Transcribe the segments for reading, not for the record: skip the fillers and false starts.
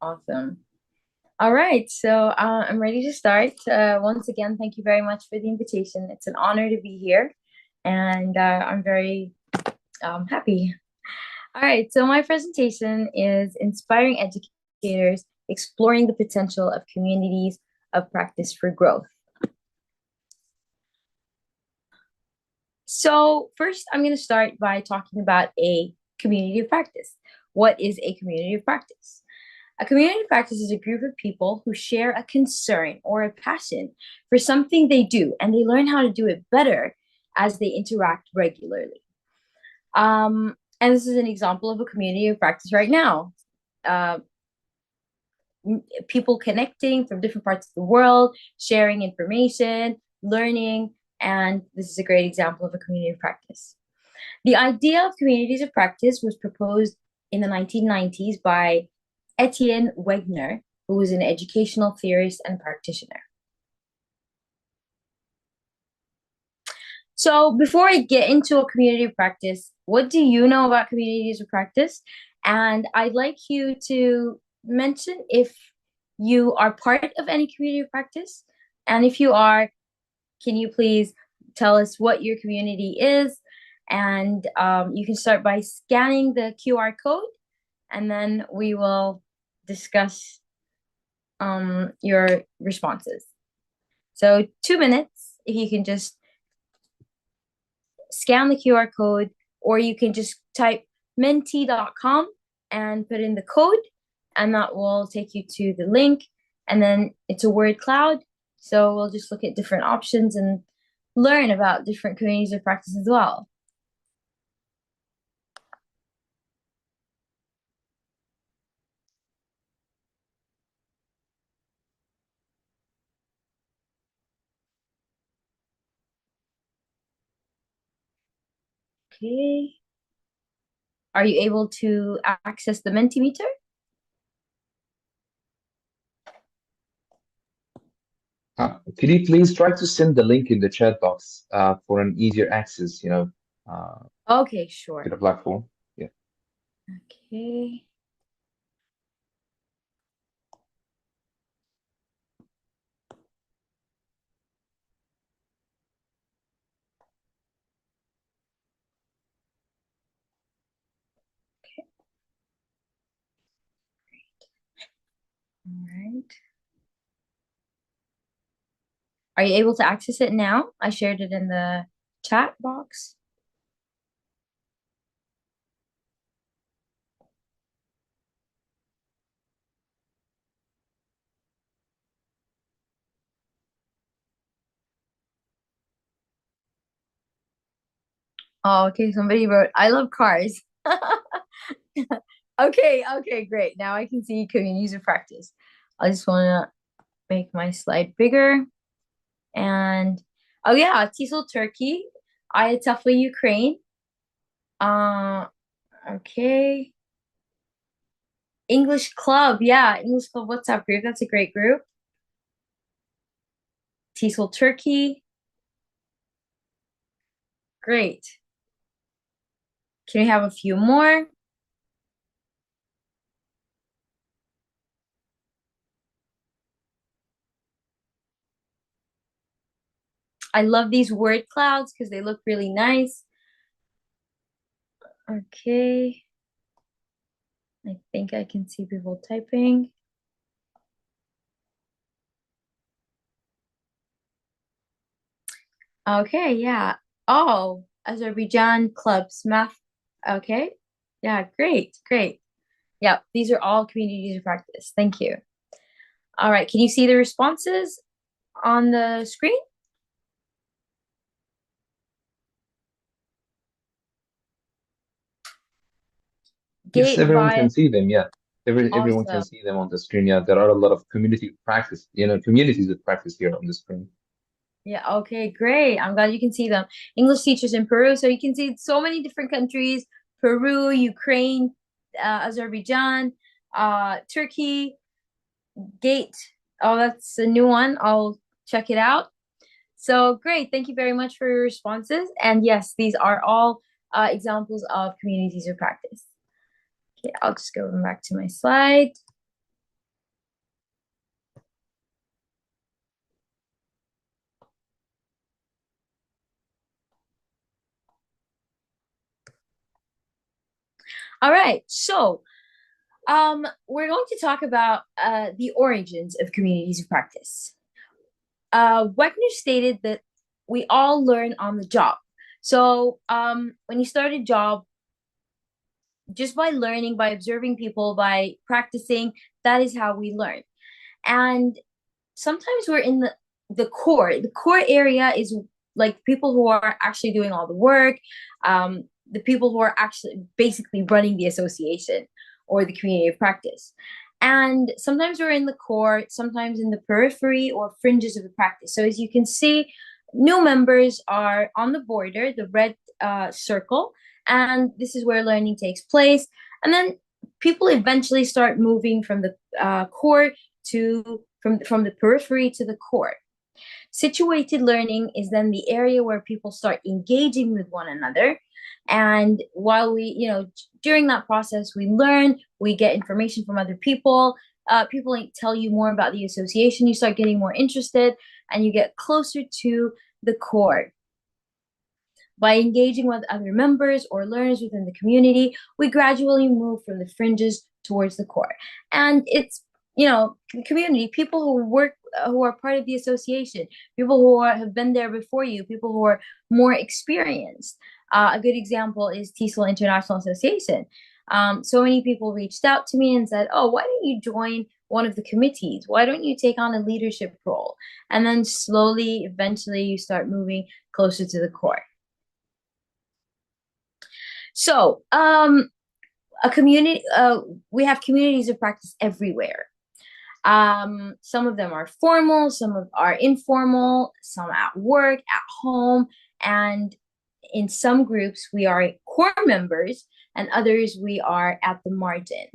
Awesome. All right, so I'm ready to start. Once again, thank you very much for the invitation. It's an honor to be here, and I'm very happy. All right, so my presentation is Inspiring Educators Exploring the Potential of Communities of Practice for Growth. So first, I'm going to start by talking about a community of practice. What is a community of practice? A community of practice is a group of people who share a concern or a passion for something they do, and they learn how to do it better as they interact regularly. And this is an example of a community of practice right now. Uh, People connecting from different parts of the world, sharing information, learning, and this is a great example of a community of practice. The idea of communities of practice was proposed in the 1990s by Etienne Wegner, who was an educational theorist and practitioner. So before I get into a community of practice, what do you know about communities of practice? And I'd like you to mention if you are part of any community of practice. And if you are, can you please tell us what your community is? And you can start by scanning the QR code, and then we will discuss your responses. So 2 minutes, if you can just scan the QR code, or you can just type menti.com and put in the code, and that will take you to the link. And then it's a word cloud. So we'll just look at different options and learn about different communities of practice as well. Okay. Are you able to access the Mentimeter? Could you please try to send the link in the chat box for an easier access, Okay, to sure. the platform? Yeah. Okay. All right. Are you able to access it now? I shared it in the chat box. Oh, okay. Somebody wrote, I love cars. Okay, great. Now I can see communities of practice. I just want to make my slide bigger. And oh yeah, Teasel Turkey, Ayatollah Ukraine. Uh, okay. English Club, yeah, English Club WhatsApp group. That's a great group. Teasel Turkey, great. Can we have a few more? I love these word clouds because they look really nice. Okay. I think I can see people typing. Okay, yeah. Oh, Azerbaijan clubs, math. Okay. Yeah, great. Yeah, these are all communities of practice. Thank you. All right, can you see the responses on the screen? Yes, Gate everyone via can see them. Yeah. Everyone can awesome. see them on the screen. Yeah, there are a lot of community practice, communities of practice here on the screen. Yeah, okay, great. I'm glad you can see them. English teachers in Peru. So you can see so many different countries, Peru, Ukraine, Azerbaijan, Turkey, Gate. Oh, that's a new one. I'll check it out. So great. Thank you very much for your responses. And yes, these are all examples of communities of practice. Okay, I'll just go back to my slide. All right, so we're going to talk about the origins of communities of practice. Wegner stated that we all learn on the job. So when you start a job, just by learning, by observing people, by practicing, that is how we learn. And sometimes we're in the core. The core area is like people who are actually doing all the work, the people who are actually basically running the association or the community of practice. And sometimes we're in the core, sometimes in the periphery or fringes of the practice. So as you can see, new members are on the border, the red circle, and this is where learning takes place. And then people eventually start moving from the core to from the periphery to the core. Situated learning is then the area where people start engaging with one another. And while during that process, we learn, we get information from other people. People tell you more about the association. You start getting more interested and you get closer to the core. By engaging with other members or learners within the community, we gradually move from the fringes towards the core. And it's the community, people who are part of the association, people who have been there before you, people who are more experienced. A good example is TESOL International Association. So many people reached out to me and said, oh, why don't you join one of the committees? Why don't you take on a leadership role? And then slowly, eventually, you start moving closer to the core. So a community, we have communities of practice everywhere. Some of them are formal, some are informal, some at work, at home, and in some groups we are core members and others we are at the margin.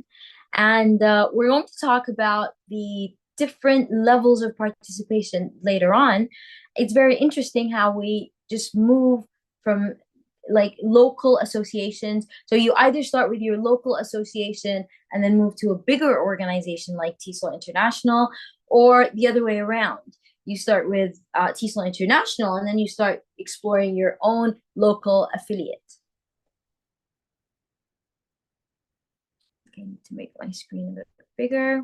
And we're going to talk about the different levels of participation later on. It's very interesting how we just move from like local associations. So you either start with your local association and then move to a bigger organization like TESOL International, or the other way around. You start with TESOL International and then you start exploring your own local affiliate. Okay, I need to make my screen a bit bigger.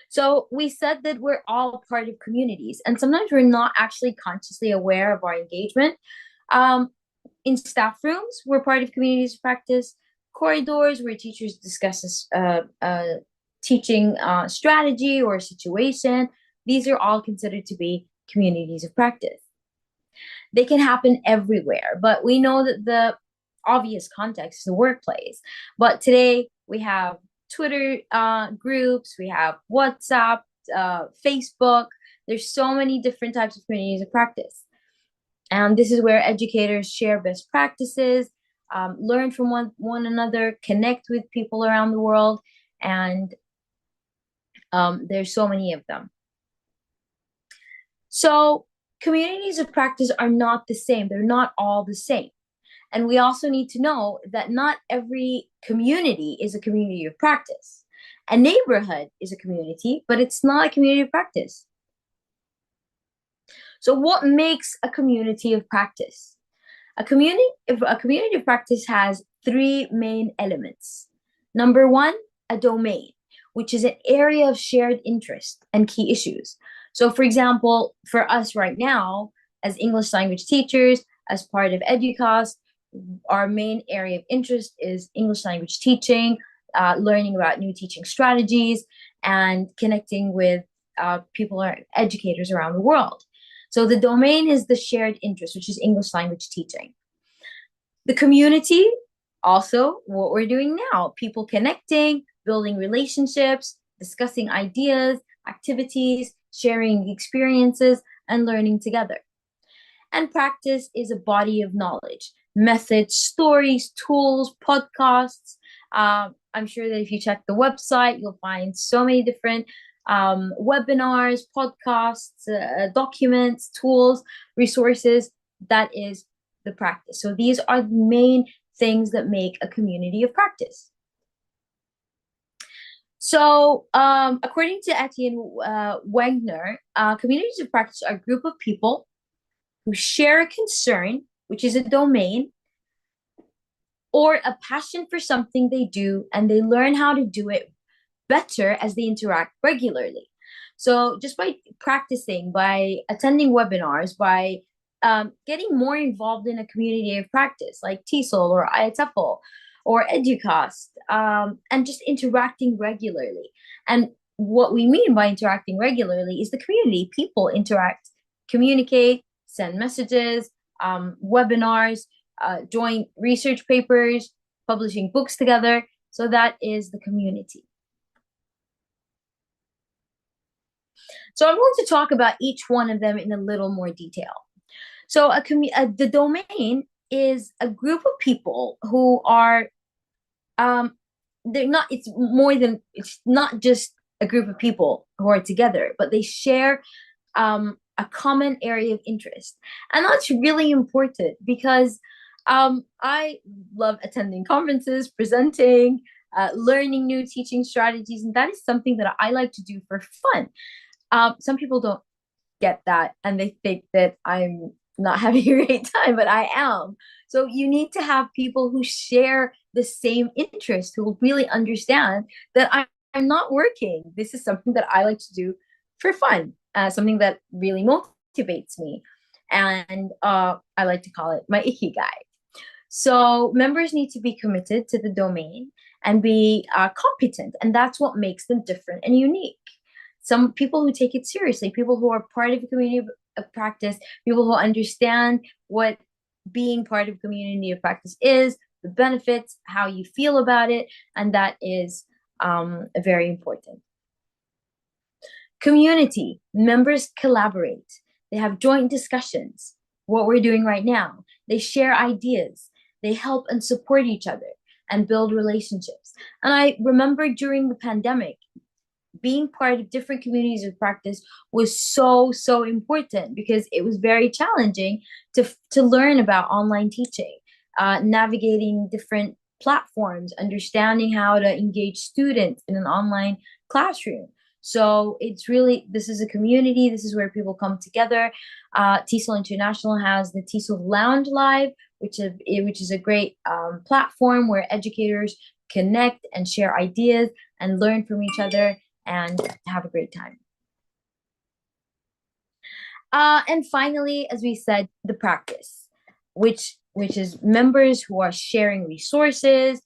So we said that we're all part of communities, and sometimes we're not actually consciously aware of our engagement. In staff rooms, we're part of communities of practice. Corridors, where teachers discuss teaching strategy or situation. These are all considered to be communities of practice. They can happen everywhere, but we know that the obvious context is the workplace. But today we have Twitter groups, we have WhatsApp, Facebook. There's so many different types of communities of practice. And this is where educators share best practices, learn from one another, connect with people around the world, and there's so many of them. So communities of practice are not the same. They're not all the same. And we also need to know that not every community is a community of practice. A neighborhood is a community, but it's not a community of practice. So what makes a community of practice? A community of practice has three main elements. Number one, a domain, which is an area of shared interest and key issues. So for example, for us right now, as English language teachers, as part of EDUCAS, our main area of interest is English language teaching, learning about new teaching strategies, and connecting with people or educators around the world. So the domain is the shared interest, which is English language teaching. The community, also what we're doing now, people connecting, building relationships, discussing ideas, activities, sharing experiences, and learning together. And practice is a body of knowledge, methods, stories, tools, podcasts. I'm sure that if you check the website, you'll find so many different webinars, podcasts, documents, tools, resources. That is the practice. So these are the main things that make a community of practice. So, according to Etienne Wagner, communities of practice are a group of people who share a concern, which is a domain, or a passion for something they do, and they learn how to do it better as they interact regularly. So just by practicing, by attending webinars, by getting more involved in a community of practice like TESOL or IATEFL or EDUCAST, and just interacting regularly. And what we mean by interacting regularly is the community. People interact, communicate, send messages, webinars, joint research papers, publishing books together. So that is the community. So I'm going to talk about each one of them in a little more detail. So the domain is a group of people who are, they're not, it's not just a group of people who are together, but they share a common area of interest. And that's really important because I love attending conferences, presenting, learning new teaching strategies, and that is something that I like to do for fun. Some people don't get that and they think that I'm not having a great time, but I am. So you need to have people who share the same interest, who will really understand that I'm not working. This is something that I like to do for fun, something that really motivates me. And I like to call it my ikigai. So members need to be committed to the domain and be competent, and that's what makes them different and unique. Some people who take it seriously, people who are part of a community of practice, people who understand what being part of a community of practice is, the benefits, how you feel about it, and that is very important. Community, members collaborate. They have joint discussions, what we're doing right now. They share ideas. They help and support each other and build relationships. And I remember during the pandemic, being part of different communities of practice was so important because it was very challenging to learn about online teaching, navigating different platforms, understanding how to engage students in an online classroom. So it's really, this is a community. This is where people come together. TESOL International has the TESOL Lounge Live, which is a great platform where educators connect and share ideas and learn from each other and have a great time. And finally, as we said, the practice, which is members who are sharing resources,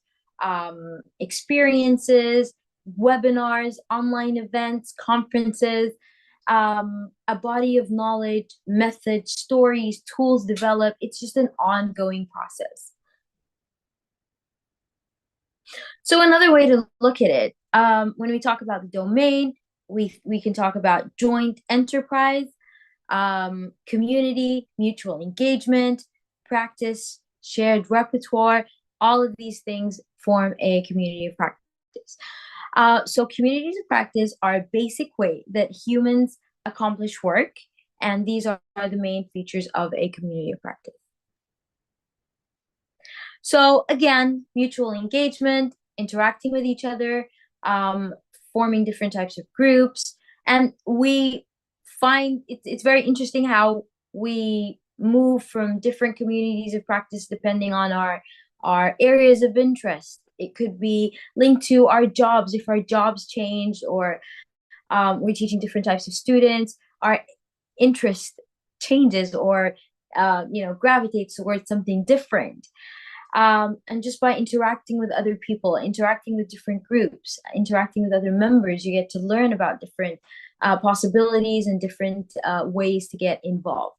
experiences, webinars, online events, conferences, a body of knowledge, methods, stories, tools developed. It's just an ongoing process. So another way to look at it, when we talk about the domain, we can talk about joint enterprise, community, mutual engagement, practice, shared repertoire. All of these things form a community of practice. So communities of practice are a basic way that humans accomplish work, and these are the main features of a community of practice. So again, mutual engagement, interacting with each other, forming different types of groups. And we find it's very interesting how we move from different communities of practice depending on our areas of interest. It could be linked to our jobs. If our jobs change, or we're teaching different types of students, our interest changes, or gravitates towards something different. And just by interacting with other people, interacting with different groups, interacting with other members, you get to learn about different possibilities and different ways to get involved.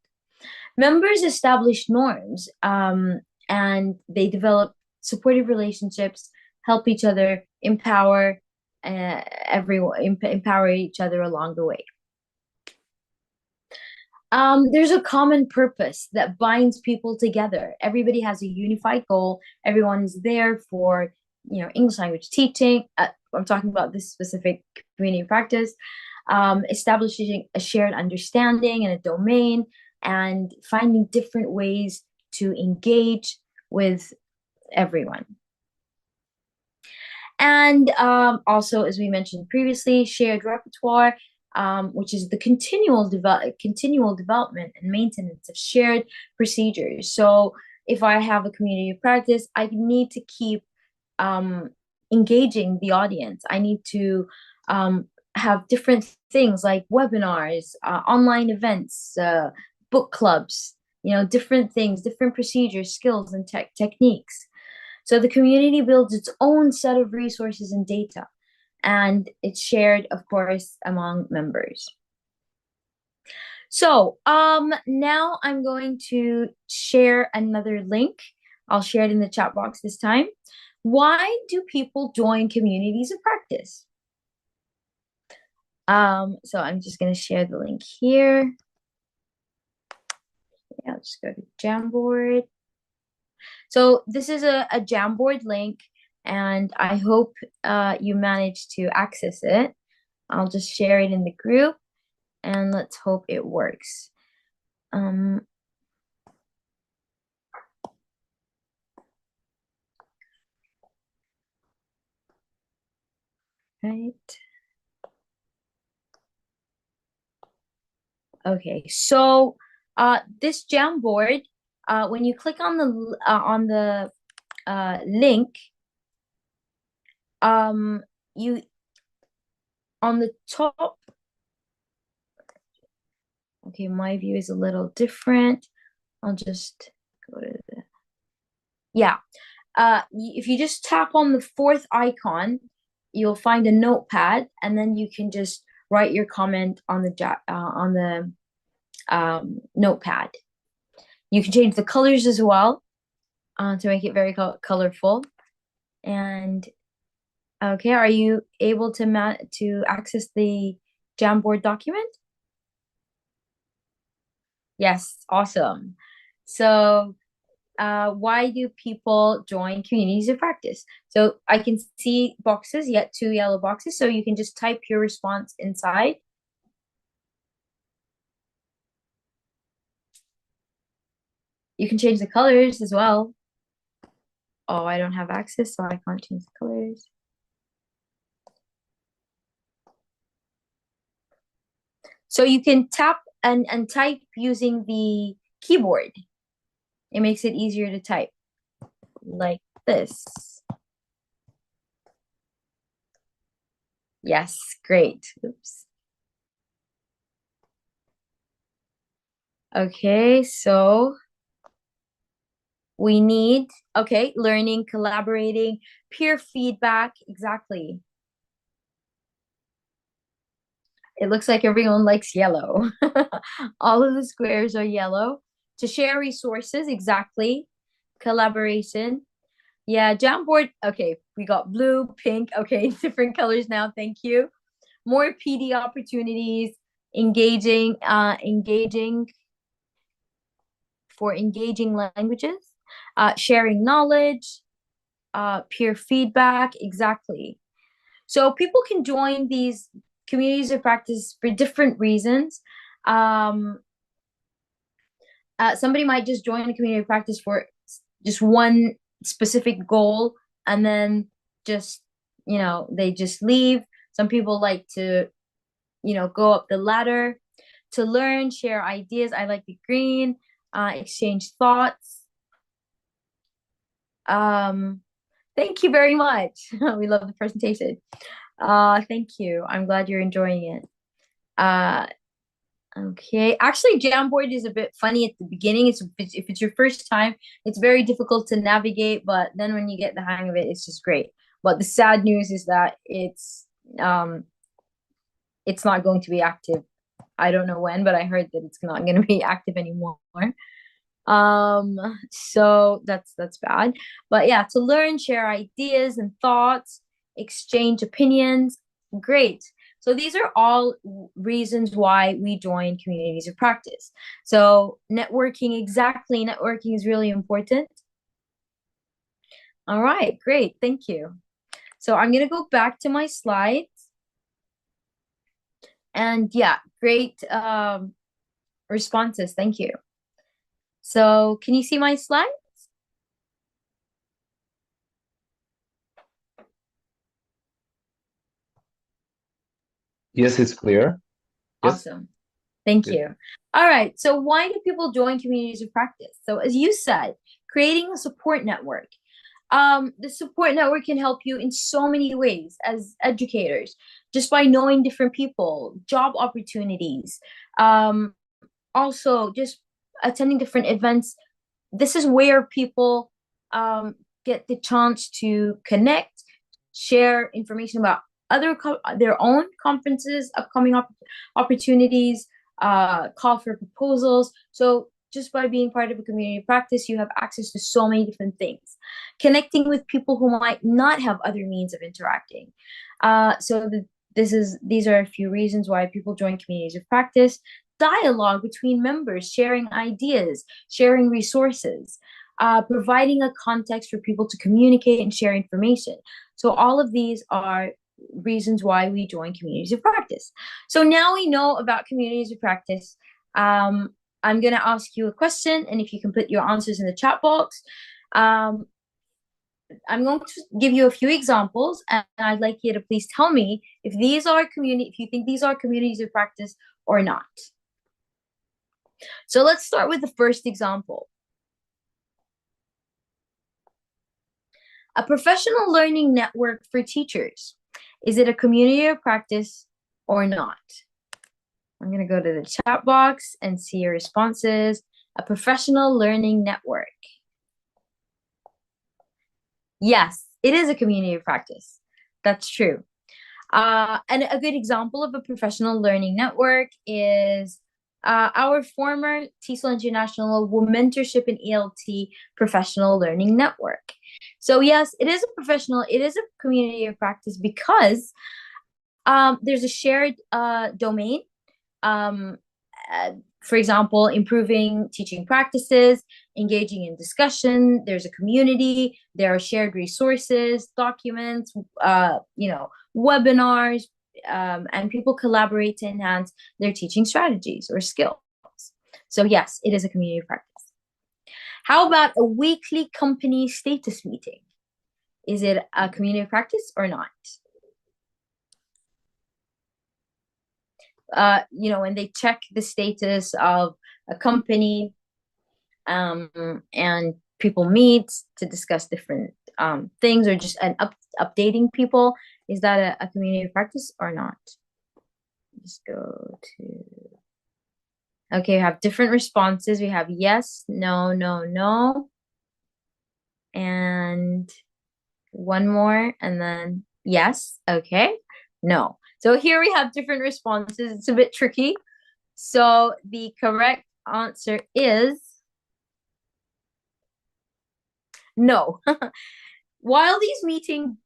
Members establish norms, and they develop supportive relationships, help each other, empower empower each other along the way. There's a common purpose that binds people together. Everybody has a unified goal. Everyone is there for, English language teaching. I'm talking about this specific community practice, establishing a shared understanding and a domain, and finding different ways to engage with everyone. And also, as we mentioned previously, shared repertoire, which is the continual development and maintenance of shared procedures. So if I have a community practice, I need to keep engaging the audience. I need to have different things like webinars, online events, book clubs, different things, different procedures, skills, and techniques. So the community builds its own set of resources and data, and it's shared, of course, among members. So now I'm going to share another link. I'll share it in the chat box this time. Why do people join communities of practice? So I'm just going to share the link here. Yeah, I'll just go to Jamboard. So this is a Jamboard link, and I hope you managed to access it. I'll just share it in the group, and let's hope it works. Right. Okay, so this Jamboard, when you click on the link, you on the top. Okay, my view is a little different. I'll just go to the, yeah. If you just tap on the fourth icon, you'll find a notepad, and then you can just write your comment on the notepad. You can change the colors as well to make it very colorful. And okay, are you able to access the Jamboard document? Yes, awesome. So why do people join communities of practice? So I can see boxes, yet 2 yellow boxes. So you can just type your response inside. You can change the colors as well. Oh, I don't have access, so I can't change the colors. So you can tap and type using the keyboard. It makes it easier to type like this. Yes, great. Oops. Okay, so we need, okay, learning, collaborating, peer feedback, exactly. It looks like everyone likes yellow. All of the squares are yellow. To share resources, exactly. Collaboration. Yeah, Jamboard, okay, we got blue, pink, okay, different colors now, thank you. More PD opportunities, engaging for engaging languages, sharing knowledge, peer feedback, exactly. So people can join these communities of practice for different reasons. Somebody might just join a community of practice for just one specific goal, and then just, they just leave. Some people like to, go up the ladder to learn, share ideas. I like the green, exchange thoughts. Thank you very much. We love the presentation. Thank you. I'm glad you're enjoying it. Okay. Actually, Jamboard is a bit funny at the beginning. If it's your first time, it's very difficult to navigate, but then when you get the hang of it, it's just great. But the sad news is that it's not going to be active. I don't know when, but I heard that it's not going to be active anymore. So that's bad. But yeah, to learn, share ideas and thoughts, exchange opinions, great. So these are all reasons why we join communities of practice. So networking, exactly, networking is really important. All right, great, thank you. So I'm gonna go back to my slides. And yeah, great responses, thank you. So can you see my slide? Yes, it's clear. Yes, Awesome. Thank good. you. All right. So why do people join communities of practice? So as you said, creating a support network. The support network can help you in so many ways as educators, just by knowing different people, job opportunities, um, also just attending different events. This is where people get the chance to connect, share information about their own conferences, upcoming opportunities, call for proposals. So just by being part of a community practice, you have access to so many different things. Connecting with people who might not have other means of interacting. These are a few reasons why people join communities of practice. Dialogue between members, sharing ideas, sharing resources, providing a context for people to communicate and share information. So all of these are reasons why we join communities of practice. So now we know about communities of practice. I'm going to ask you a question, and if you can put your answers in the chat box. Um, I'm going to give you a few examples, and I'd like you to please tell me if if you think these are communities of practice or not. So let's start with the first example. A professional learning network for teachers. Is it a community of practice or not? I'm going to go to the chat box and see your responses. A professional learning network. Yes, it is a community of practice. That's true. And a good example of a professional learning network is our former TESOL International Mentorship in ELT Professional Learning Network. So yes, it is a community of practice because there's a shared domain. Um, uh, for example, improving teaching practices, engaging in discussion. There's a community. There are shared resources, documents, webinars, and people collaborate to enhance their teaching strategies or skills. So yes, it is a community practice. How about a weekly company status meeting? Is it a community practice or not? When they check the status of a company, and people meet to discuss different things, or just updating people. Is that a community practice or not? Just go to. Okay, we have different responses. We have yes, no, no, no, and one more, and then yes. Okay, no. So here we have different responses. It's a bit tricky. So the correct answer is no. While these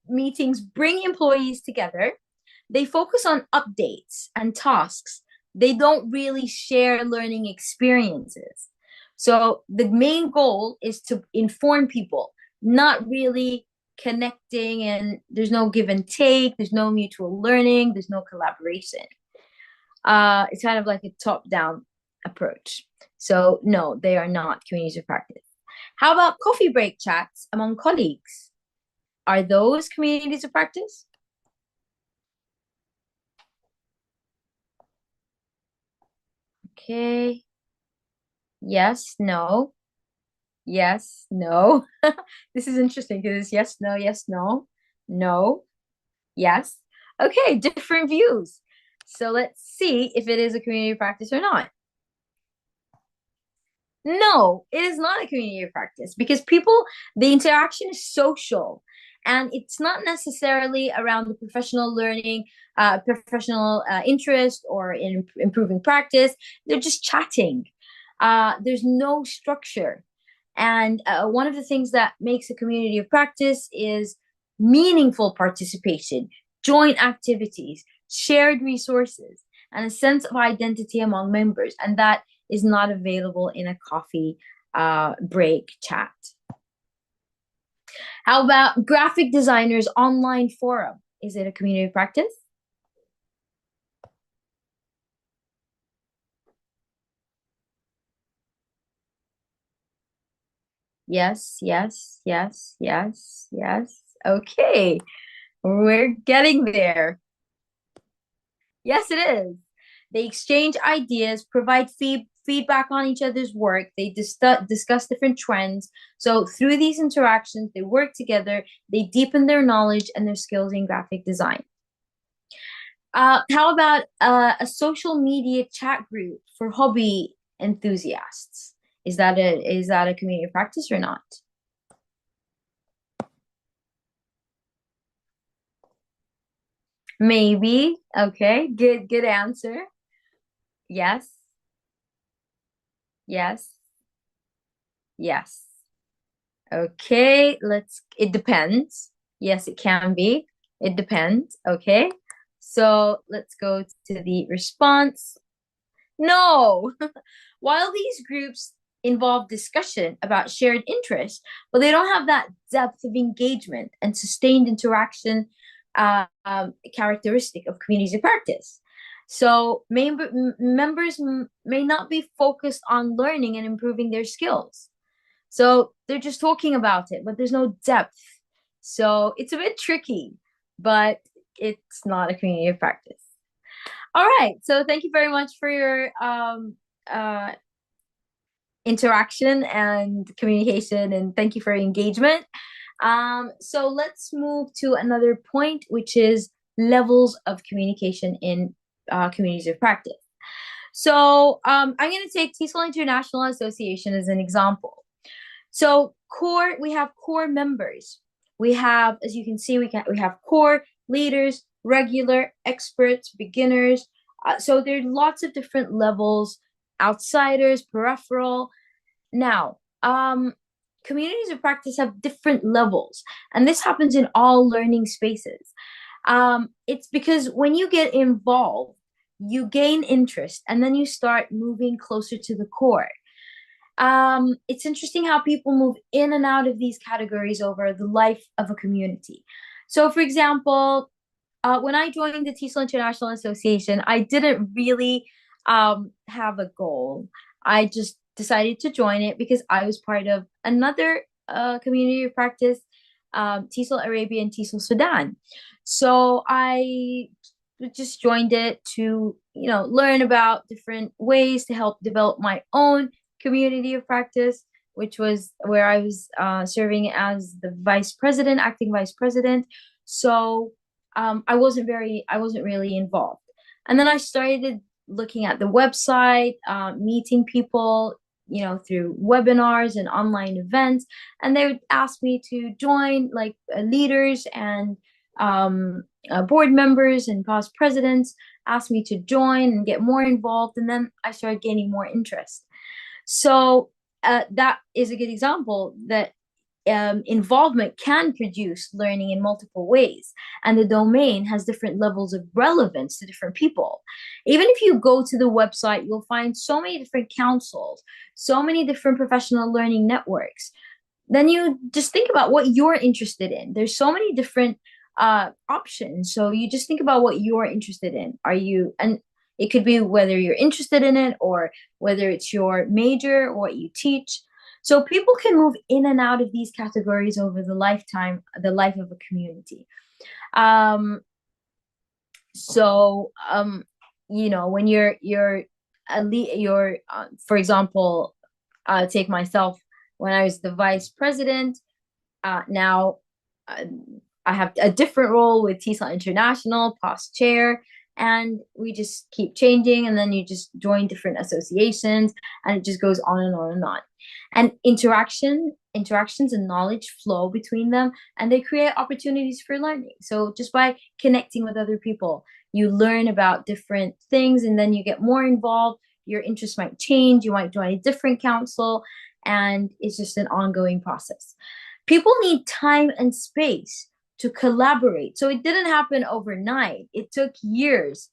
meetings bring employees together, they focus on updates and tasks. They don't really share learning experiences. So the main goal is to inform people, not really connecting, and there's no give and take, there's no mutual learning, there's no collaboration. It's kind of like a top-down approach. So no, they are not communities of practice. How about coffee break chats among colleagues? Are those communities of practice? Okay. Yes, no. Yes, no. This is interesting because it's yes, no, no, yes. Okay, different views. So let's see if it is a community practice or not. No, it is not a community of practice because the interaction is social, and it's not necessarily around the professional learning, professional interest, or in improving practice. They're just chatting. There's no structure. And one of the things that makes a community of practice is meaningful participation, joint activities, shared resources, and a sense of identity among members. And that is not available in a coffee break chat. How about graphic designers online forum? Is it a community practice? Yes, yes, yes, yes, yes. Okay, we're getting there. Yes, it is. They exchange ideas, provide feedback on each other's work. They discuss different trends. So through these interactions, they work together. They deepen their knowledge and their skills in graphic design. How about a social media chat group for hobby enthusiasts? Is that a community practice or not? Maybe. Okay. Good answer. Yes. Yes. Yes. Okay, it depends. Yes, it can be. It depends. Okay. So let's go to the response. No. While these groups involve discussion about shared interests, but they don't have that depth of engagement and sustained interaction characteristic of communities of practice. So members may not be focused on learning and improving their skills. So they're just talking about it, but there's no depth. So it's a bit tricky, but it's not a community of practice. All right. So thank you very much for your interaction and communication, and thank you for your engagement. So let's move to another point, which is levels of communication in communities of practice. So I'm going to take TESOL International Association as an example. So we have core members. We have, as you can see, we have core leaders, regular, experts, beginners. So there's lots of different levels, outsiders, peripheral. Now, communities of practice have different levels, and this happens in all learning spaces. It's because when you get involved, you gain interest, and then you start moving closer to the core. It's interesting how people move in and out of these categories over the life of a community. So, for example, when I joined the TESOL International Association, I didn't really have a goal. I just decided to join it because I was part of another community of practice, TESOL Arabia and TESOL Sudan. So I just joined it to, learn about different ways to help develop my own community of practice, which was where I was serving as the vice president, acting vice president. So I wasn't really involved. And then I started looking at the website, meeting people, through webinars and online events, and they would ask me to join, like leaders and board members and past presidents asked me to join and get more involved, and then I started gaining more interest. So that is a good example that involvement can produce learning in multiple ways, and the domain has different levels of relevance to different people. Even if you go to the website, you'll find so many different councils, so many different professional learning networks. Then you just think about what you're interested in. There's so many different options. So you just think about what you're interested in. And it could be whether you're interested in it or whether it's your major or what you teach. So people can move in and out of these categories over the life of a community. Um, when for example, take myself when I was the vice president. Now uh, I have a different role with TESOL International, past chair, and we just keep changing. And then you just join different associations, and it just goes on and on and on. And interactions and knowledge flow between them, and they create opportunities for learning. So just by connecting with other people, you learn about different things, and then you get more involved. Your interests might change. You might join a different council, and it's just an ongoing process. People need time and space to collaborate. So it didn't happen overnight. It took years.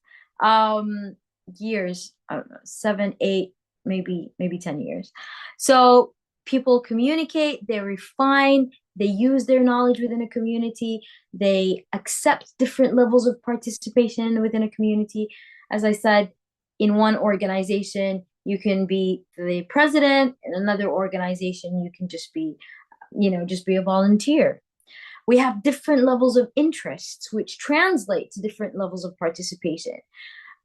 Years, I don't know, 7, 8, maybe 10 years. So people communicate, they refine, they use their knowledge within a community, they accept different levels of participation within a community. As I said, in one organization, You can be the president. In another organization, you can just be, just be a volunteer. We have different levels of interests, which translate to different levels of participation.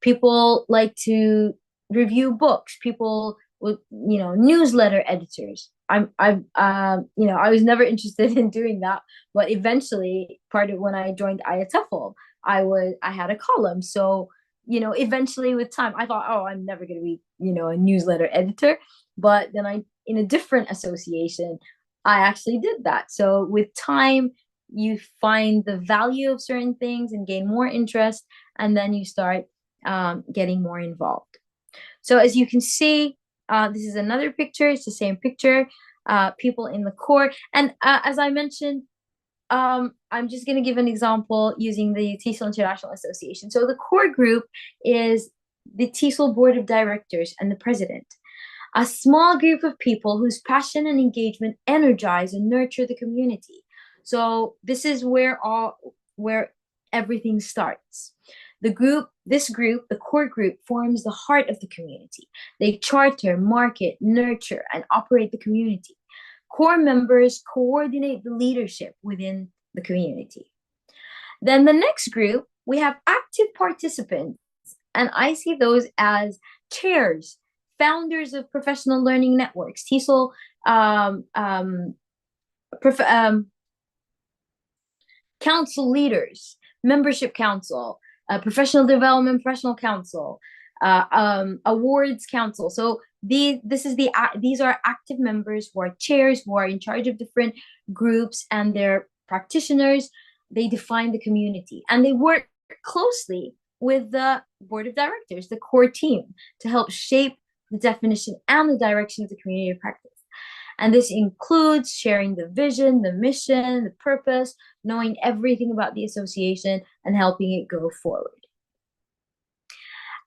People like to review books. People with, newsletter editors. I was never interested in doing that, but eventually, part of when I joined IATEFL, I had a column. So, eventually with time, I thought, oh, I'm never going to be, a newsletter editor. But then in a different association, I actually did that. So with time, you find the value of certain things and gain more interest, and then you start getting more involved. So as you can see, this is another picture. It's the same picture. People in the core. And as I mentioned, I'm just going to give an example using the TESOL International Association. So the core group is the TESOL Board of Directors and the president, a small group of people whose passion and engagement energize and nurture the community. So this is where everything starts. This group, the core group, forms the heart of the community. They charter, market, nurture, and operate the community. Core members coordinate the leadership within the community. Then the next group, we have active participants, and I see those as chairs, founders of professional learning networks, TESOL, council leaders, membership council, professional development, professional council, awards council. So these are active members who are chairs, who are in charge of different groups, and they're practitioners. They define the community, and they work closely with the board of directors, the core team, to help shape the definition and the direction of the community of practice. And this includes sharing the vision, the mission, the purpose, knowing everything about the association, and helping it go forward.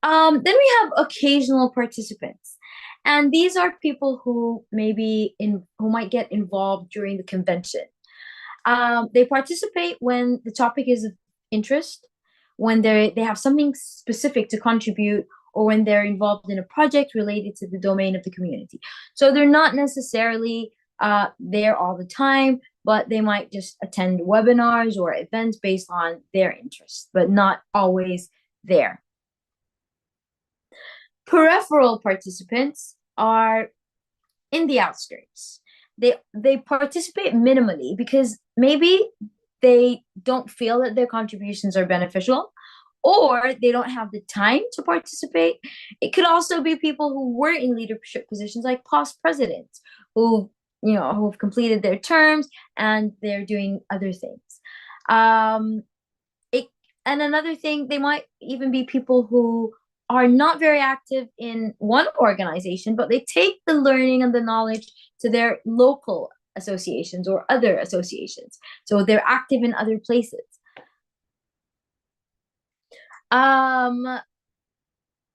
Then we have occasional participants. And these are people who who might get involved during the convention. They participate when the topic is of interest, when they have something specific to contribute, or when they're involved in a project related to the domain of the community. So they're not necessarily there all the time, but they might just attend webinars or events based on their interests, but not always there. Peripheral participants are in the outskirts. They participate minimally because maybe they don't feel that their contributions are beneficial, or they don't have the time to participate. It could also be people who were in leadership positions, like past presidents who have completed their terms and they're doing other things. And another thing, they might even be people who are not very active in one organization, but they take the learning and the knowledge to their local associations or other associations. So they're active in other places.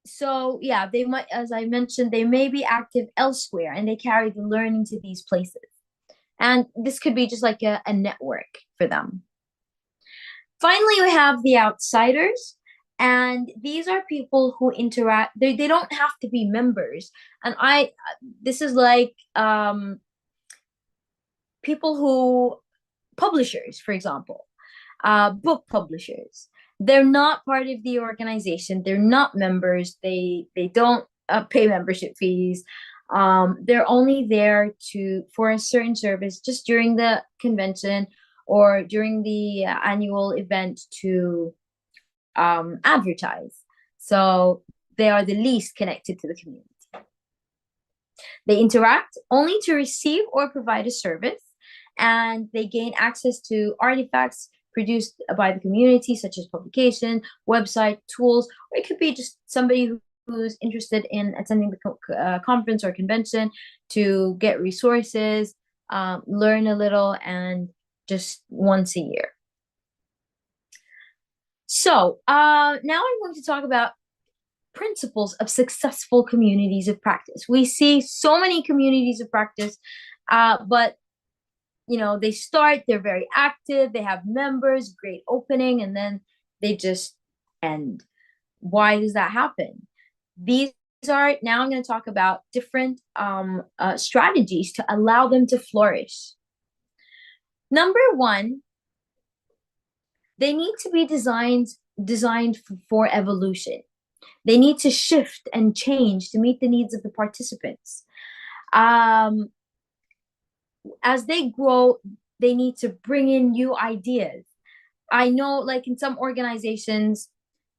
So yeah, they might, as I mentioned, they may be active elsewhere and they carry the learning to these places. And this could be just like a network for them. Finally, we have the outsiders. And these are people who interact. They don't have to be members. And this is like people who, publishers, for example, book publishers. They're not part of the organization. They're not members. They don't pay membership fees. They're only there for a certain service just during the convention or during the annual event to advertise. So they are the least connected to the community. They interact only to receive or provide a service, and they gain access to artifacts produced by the community, such as publication, website, tools, or it could be just somebody who's interested in attending the conference or convention to get resources, learn a little, and just once a year. So now I'm going to talk about principles of successful communities of practice. We see so many communities of practice, but they start, they're very active, they have members, great opening, and then they just end. Why does that happen? These are, now I'm going to talk about different strategies to allow them to flourish. Number one, they need to be designed for evolution. They need to shift and change to meet the needs of the participants. Um, as they grow, they need to bring in new ideas. I know, like in some organizations,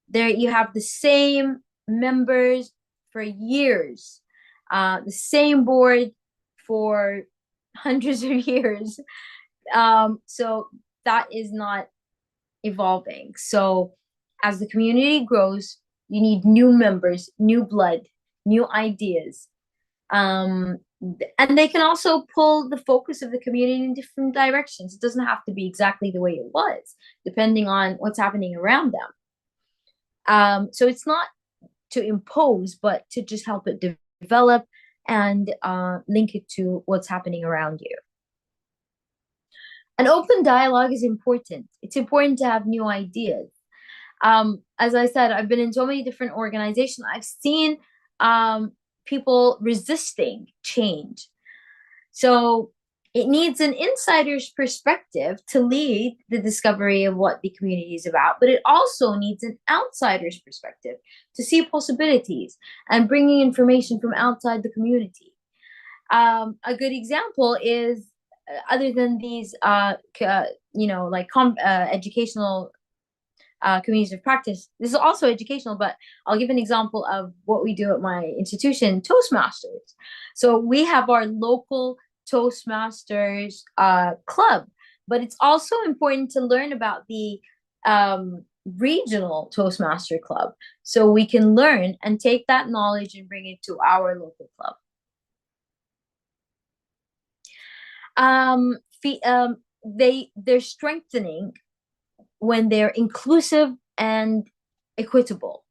there you have the same members for years, the same board for hundreds of years. So that is not evolving. So as the community grows, you need new members, new blood, new ideas. Um, and they can also pull the focus of the community in different directions. It doesn't have to be exactly the way it was, depending on what's happening around them. So it's not to impose, but to just help it develop and link it to what's happening around you. An open dialogue is important. It's important to have new ideas. As I said, I've been in so many different organizations. I've seen people resisting change. So it needs an insider's perspective to lead the discovery of what the community is about, but it also needs an outsider's perspective to see possibilities and bringing information from outside the community. A good example is, other than these, like educational communities of practice. This is also educational, but I'll give an example of what we do at my institution, Toastmasters. So we have our local Toastmasters club, but it's also important to learn about the regional Toastmaster club so we can learn and take that knowledge and bring it to our local club. They're strengthening when they're inclusive and equitable.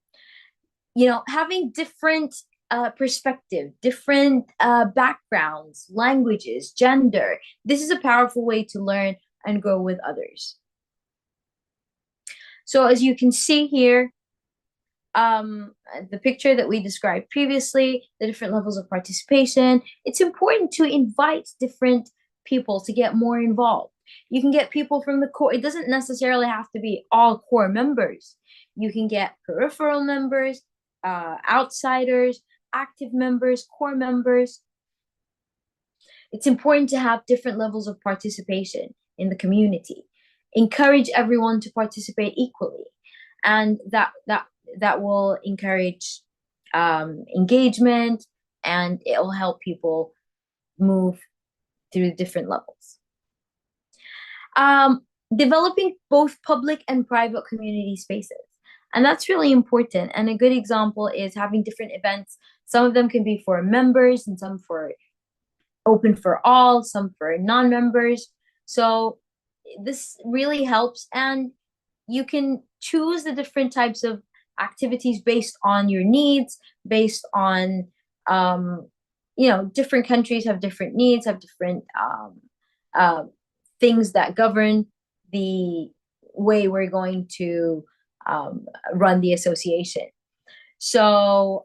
Having different perspective, different backgrounds, languages, gender. This is a powerful way to learn and grow with others. So as you can see here, the picture that we described previously, the different levels of participation, it's important to invite different people to get more involved. You can get people from the core. It doesn't necessarily have to be all core members. You can get peripheral members, outsiders, active members, core members. It's important to have different levels of participation in the community. Encourage everyone to participate equally, and that will encourage engagement, and it will help people move through different levels. Developing both public and private community spaces. And that's really important. And a good example is having different events. Some of them can be for members and some for open for all, some for non-members. So this really helps. And you can choose the different types of activities based on your needs, based on, different countries have different needs, have different things that govern the way we're going to run the association. So,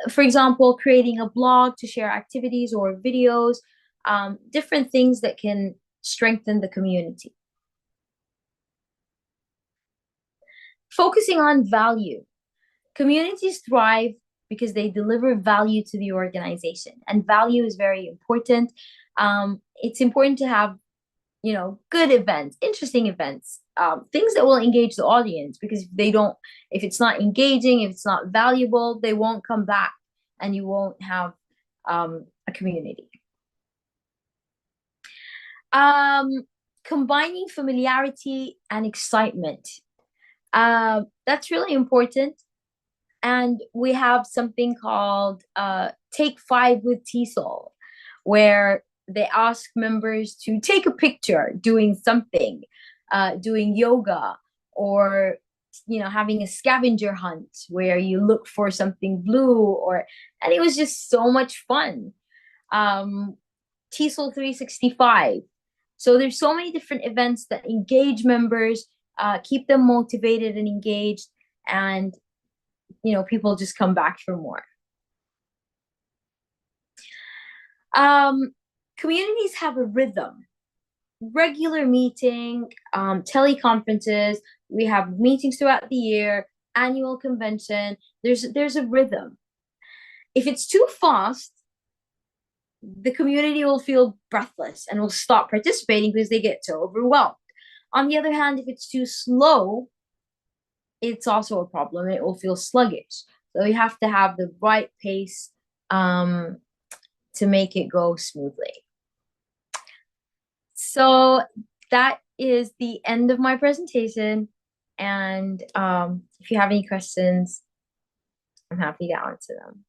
for example, creating a blog to share activities or videos, different things that can strengthen the community. Focusing on value. Communities thrive because they deliver value to the organization, and value is very important. It's important to have, good events, interesting events, things that will engage the audience, because if it's not engaging, if it's not valuable, they won't come back and you won't have a community. Combining familiarity and excitement. That's really important. And we have something called Take 5 with TESOL, where they ask members to take a picture doing something, doing yoga, or having a scavenger hunt where you look for something blue, and it was just so much fun. TESOL 365. So there's so many different events that engage members, keep them motivated and engaged, and people just come back for more. Communities have a rhythm, regular meeting, teleconferences. We have meetings throughout the year, annual convention. There's a rhythm. If it's too fast, the community will feel breathless and will stop participating because they get so overwhelmed. On the other hand, if it's too slow, it's also a problem. It will feel sluggish. So you have to have the right pace um, to make it go smoothly. So that is the end of my presentation. And if you have any questions, I'm happy to answer them.